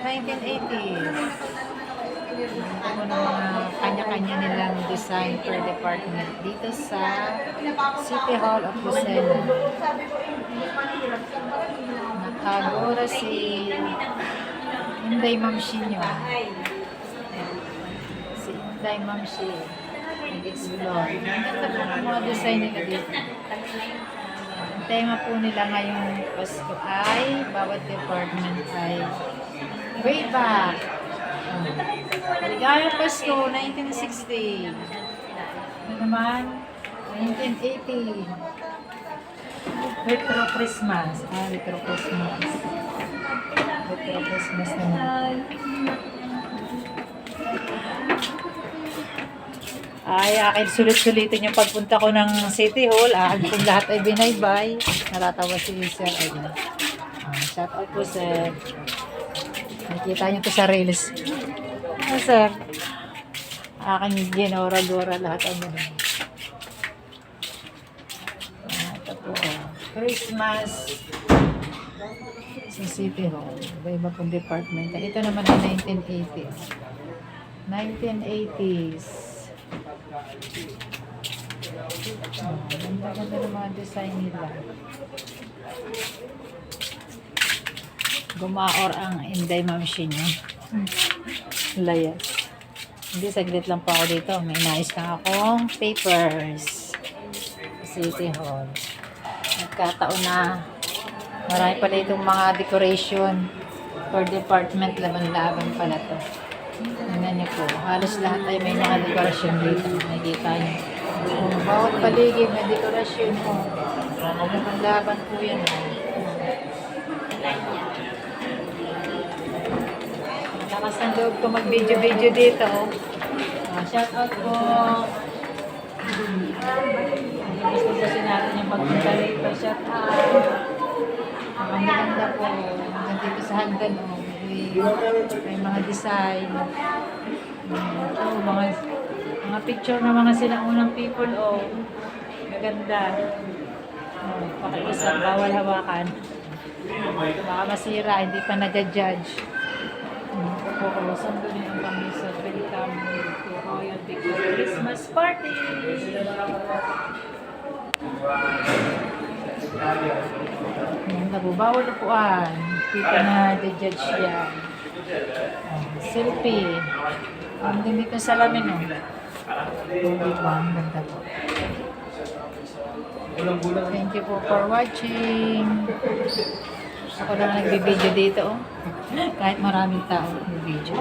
1980s. Ito po ng mga kanya-kanya nilang design per department dito sa City Hall of Lucena. Nakagura si Inday Mamshi nyo. Si Inday Mamshi. Nag-explore. Ang ganda po ng mga design nila dito. Ang tema po nila ngayong Pasko ay, bawat department ay way back. Maligayang Pasko, 1960. Ano naman? 1980. Retro Christmas. Retro Christmas. Retro Christmas naman. Ay, akin sulit-sulitin yung pagpunta ko ng City Hall. Akin kung lahat ay binaybay. Natatawa si Sir Edna. Shout out po, Sir. Nakikita niyo to sa Reels. Sir. Aking ginora-gora lahat ang mga. Ito po. Christmas sa City Hall. Iba-iba pong department. Ito naman ay 1980s. 1980s. Ganda-ganda ng mga design nila. Gumaor ang Inday Mamshi niya. Layas. Hindi, saglit lang po ako dito. May nais na akong papers. City Hall. Nagkataon na marami pala itong mga decoration per department. Laban-laban pala to. Tingnan niyo po. Halos lahat ay may mga dekorasyon dito. Nakikita niyo. Bawat paligid may dekorasyon mo. Laban po yan. Lakas ng loob ko mag-video-video dito. Shout out po. Gusto kasi natin yung pagpunta rito. Shout out. Ang maganda po. Hanggang dito sa hagdan. May mga design. Mga picture ng mga sinaunang people. Maganda. Pakiusap, bawal hawakan. Baka masira, hindi pa nadja-judge. Saan doon yung kami sa welcome to Royal Picture Christmas Party. Bawal upuan. Dito na nadja-judge yan. Selfie. Ang dito sa lamin, ang ganda po. Thank you po for watching. Ako lang nagbibideo dito. Kahit maraming tao nagbibideo.